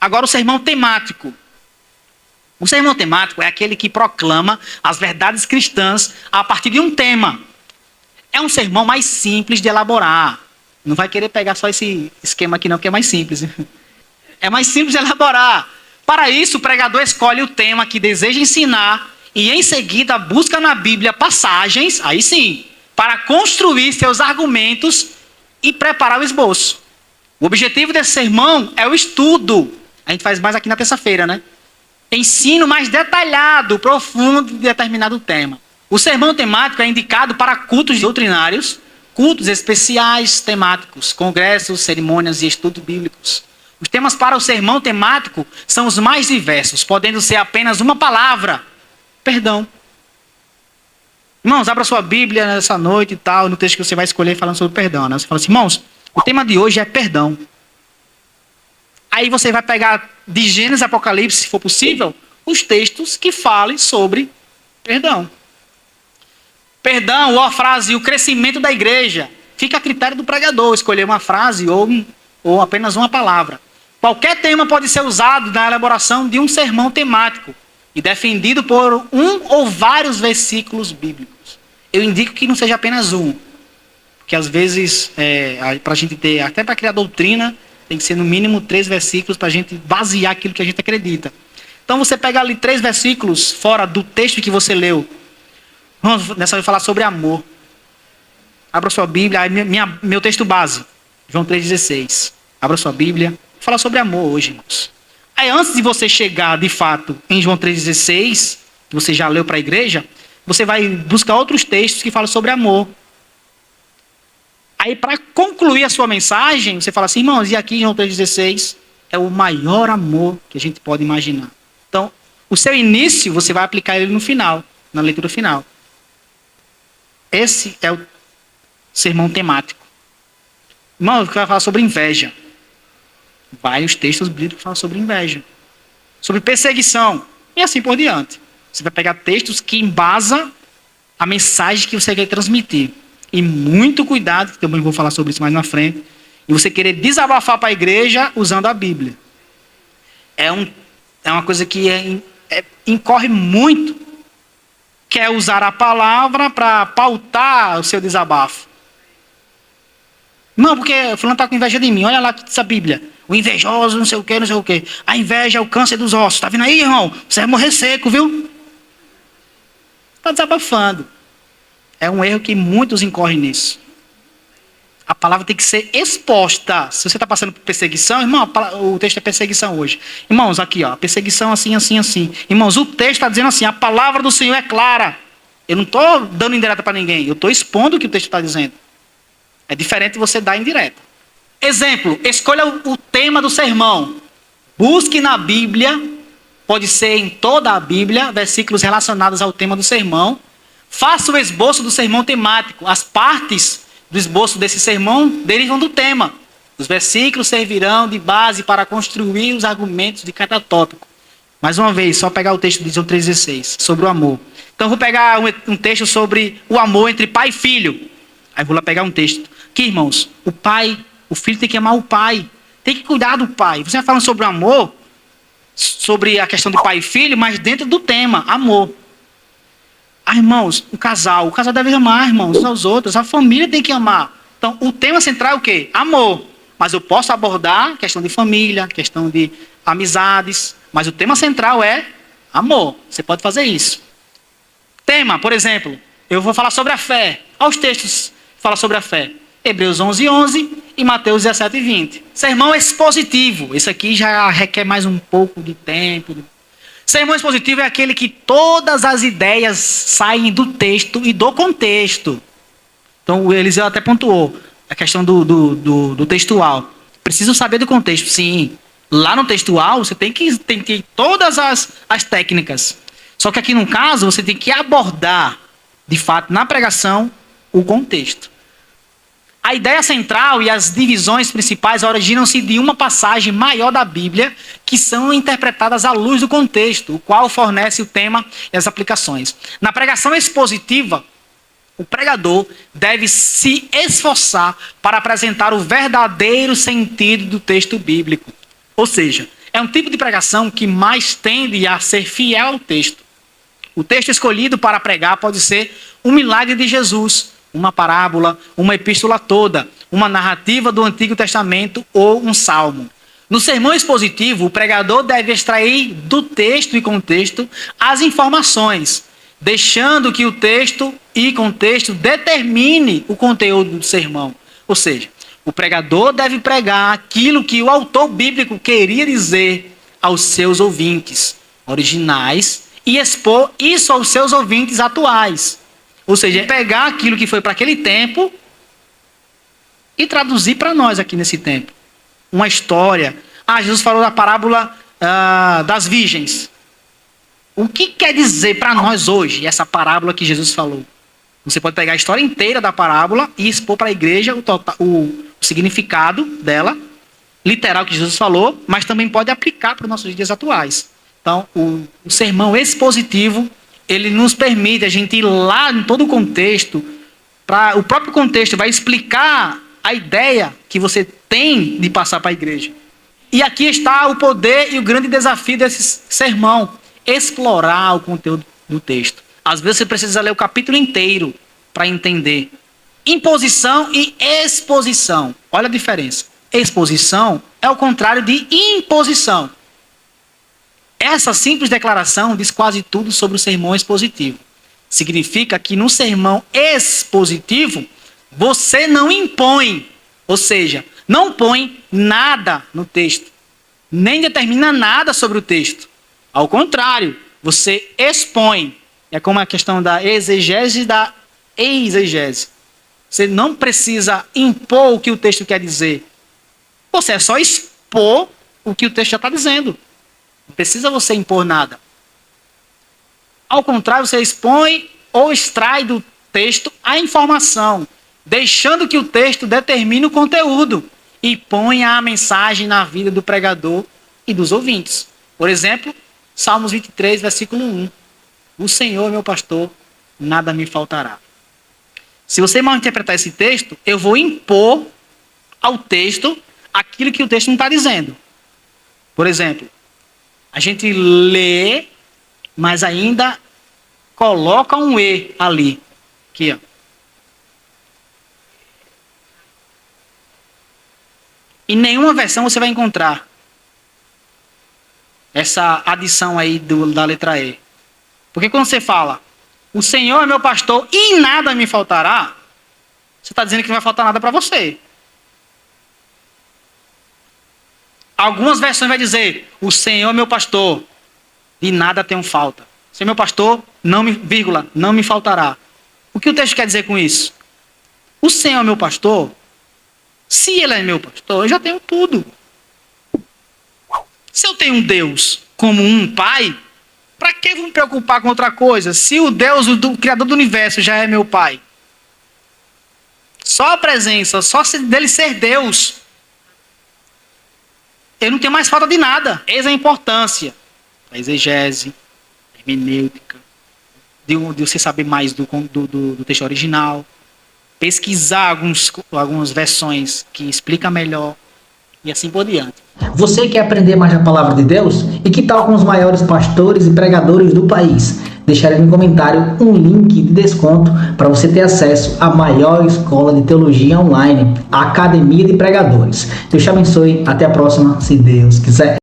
Agora, o sermão temático. O sermão temático é aquele que proclama as verdades cristãs a partir de um tema. É um sermão mais simples de elaborar. Não vai querer pegar só esse esquema aqui não, porque é mais simples. É mais simples de elaborar. Para isso, o pregador escolhe o tema que deseja ensinar e, em seguida, busca na Bíblia passagens, aí sim, para construir seus argumentos e preparar o esboço. O objetivo desse sermão é o estudo. A gente faz mais aqui na terça-feira, né? Ensino mais detalhado, profundo de determinado tema. O sermão temático é indicado para cultos doutrinários, cultos especiais temáticos, congressos, cerimônias e estudos bíblicos. Os temas para o sermão temático são os mais diversos, podendo ser apenas uma palavra: perdão. Irmãos, abra sua Bíblia nessa noite e tal, no texto que você vai escolher falando sobre perdão, né? Você fala assim: irmãos, o tema de hoje é perdão. Aí você vai pegar de Gênesis a Apocalipse, se for possível, os textos que falem sobre perdão. Perdão, ou a frase, o crescimento da igreja. Fica a critério do pregador escolher uma frase ou apenas uma palavra. Qualquer tema pode ser usado na elaboração de um sermão temático e defendido por um ou vários versículos bíblicos. Eu indico que não seja apenas um, porque às vezes, para a gente ter, até para criar doutrina, tem que ser no mínimo 3 versículos para a gente basear aquilo que a gente acredita. Então você pega ali 3 versículos fora do texto que você leu. Nessa vai falar sobre amor. Abra sua Bíblia, meu texto base, João 3,16. Abra sua Bíblia, vou falar sobre amor hoje, irmãos. Aí antes de você chegar, de fato, em João 3,16, que você já leu para a igreja, você vai buscar outros textos que falam sobre amor. Aí, para concluir a sua mensagem, você fala assim: irmãos, e aqui em João 3,16 é o maior amor que a gente pode imaginar. Então, o seu início, você vai aplicar ele no final, na leitura final. Esse é o sermão temático. Irmãos, vai falar sobre inveja. Vários textos bíblicos falam sobre inveja. Sobre perseguição. E assim por diante. Você vai pegar textos que embasam a mensagem que você quer transmitir. E muito cuidado, que também vou falar sobre isso mais na frente, e você querer desabafar para a igreja usando a Bíblia. É uma coisa que incorre muito, quer usar a palavra para pautar o seu desabafo. Não, porque fulano está com inveja de mim, olha lá que diz a Bíblia. O invejoso, não sei o quê, não sei o quê. A inveja é o câncer dos ossos. Está vendo aí, irmão? Você vai morrer seco, viu? Está desabafando. É um erro que muitos incorrem nisso. A palavra tem que ser exposta. Se você está passando por perseguição, irmão, o texto é perseguição hoje. Irmãos, aqui, ó, perseguição assim, assim, assim. Irmãos, o texto está dizendo assim: a palavra do Senhor é clara. Eu não estou dando indireta para ninguém. Eu estou expondo o que o texto está dizendo. É diferente de você dar indireta. Exemplo, escolha o tema do sermão. Busque na Bíblia, pode ser em toda a Bíblia, versículos relacionados ao tema do sermão. Faça o esboço do sermão temático. As partes do esboço desse sermão derivam do tema. Os versículos servirão de base para construir os argumentos de cada tópico. Mais uma vez, só pegar o texto de João 3,16, sobre o amor. Então, vou pegar um texto sobre o amor entre pai e filho. Aí vou lá pegar um texto. Aqui, irmãos, o filho tem que amar o pai. Tem que cuidar do pai. Você vai falando sobre o amor, sobre a questão do pai e filho, mas dentro do tema, amor. Irmãos, o casal deve amar, irmãos, uns aos outros. A família tem que amar. Então, o tema central é o quê? Amor. Mas eu posso abordar questão de família, questão de amizades. Mas o tema central é amor. Você pode fazer isso. Tema, por exemplo, eu vou falar sobre a fé. Olha os textos que falam sobre a fé. Hebreus 11:11 e Mateus 17:20. Sermão expositivo. Esse aqui já requer mais um pouco de tempo. Sermão expositivo é aquele que todas as ideias saem do texto e do contexto. Então, o Eliseu até pontuou a questão do textual. Preciso saber do contexto, sim. Lá no textual, você tem que ter todas as técnicas. Só que aqui no caso, você tem que abordar, de fato, na pregação, o contexto. A ideia central e as divisões principais originam-se de uma passagem maior da Bíblia, que são interpretadas à luz do contexto, o qual fornece o tema e as aplicações. Na pregação expositiva, o pregador deve se esforçar para apresentar o verdadeiro sentido do texto bíblico. Ou seja, é um tipo de pregação que mais tende a ser fiel ao texto. O texto escolhido para pregar pode ser um milagre de Jesus, uma parábola, uma epístola toda, uma narrativa do Antigo Testamento ou um salmo. No sermão expositivo, o pregador deve extrair do texto e contexto as informações, deixando que o texto e contexto determine o conteúdo do sermão. Ou seja, o pregador deve pregar aquilo que o autor bíblico queria dizer aos seus ouvintes originais e expor isso aos seus ouvintes atuais. Ou seja, pegar aquilo que foi para aquele tempo e traduzir para nós aqui nesse tempo. Uma história. Jesus falou da parábola das virgens. O que quer dizer para nós hoje essa parábola que Jesus falou? Você pode pegar a história inteira da parábola e expor para a igreja o significado dela, literal que Jesus falou, mas também pode aplicar para os nossos dias atuais. Então, o sermão expositivo, ele nos permite a gente ir lá em todo o contexto, o próprio contexto vai explicar a ideia que você tem de passar para a igreja. E aqui está o poder e o grande desafio desse sermão, explorar o conteúdo do texto. Às vezes você precisa ler o capítulo inteiro para entender. Imposição e exposição. Olha a diferença. Exposição é o contrário de imposição. Essa simples declaração diz quase tudo sobre o sermão expositivo. Significa que no sermão expositivo, você não impõe, ou seja, não põe nada no texto, nem determina nada sobre o texto. Ao contrário, você expõe. É como a questão da exegese e da exegese. Você não precisa impor o que o texto quer dizer. Você é só expor o que o texto já está dizendo. Não precisa você impor nada. Ao contrário, você expõe ou extrai do texto a informação, deixando que o texto determine o conteúdo e ponha a mensagem na vida do pregador e dos ouvintes. Por exemplo, Salmos 23, versículo 1. O Senhor é meu pastor, nada me faltará. Se você mal interpretar esse texto, eu vou impor ao texto aquilo que o texto não está dizendo. Por exemplo, a gente lê, mas ainda coloca um E ali. Aqui, ó. Em nenhuma versão você vai encontrar essa adição aí da letra E. Porque quando você fala, o Senhor é meu pastor e nada me faltará, você está dizendo que não vai faltar nada para você. Algumas versões vai dizer, o Senhor é meu pastor, de nada tenho falta. O Senhor é meu pastor, não me faltará. O que o texto quer dizer com isso? O Senhor é meu pastor, se Ele é meu pastor, eu já tenho tudo. Se eu tenho um Deus como um Pai, para que vou me preocupar com outra coisa? Se o Deus, o Criador do Universo, já é meu Pai. Só a presença, só dele ser Deus, eu não tenho mais falta de nada. Eis a importância da exegese, da hermenêutica, de você saber mais do texto original, pesquisar algumas versões que explicam melhor e assim por diante. Você quer aprender mais a palavra de Deus? E que tal com os maiores pastores e pregadores do país? Deixarei no comentário um link de desconto para você ter acesso à maior escola de teologia online, a Academia de Pregadores. Deus te abençoe, até a próxima, se Deus quiser.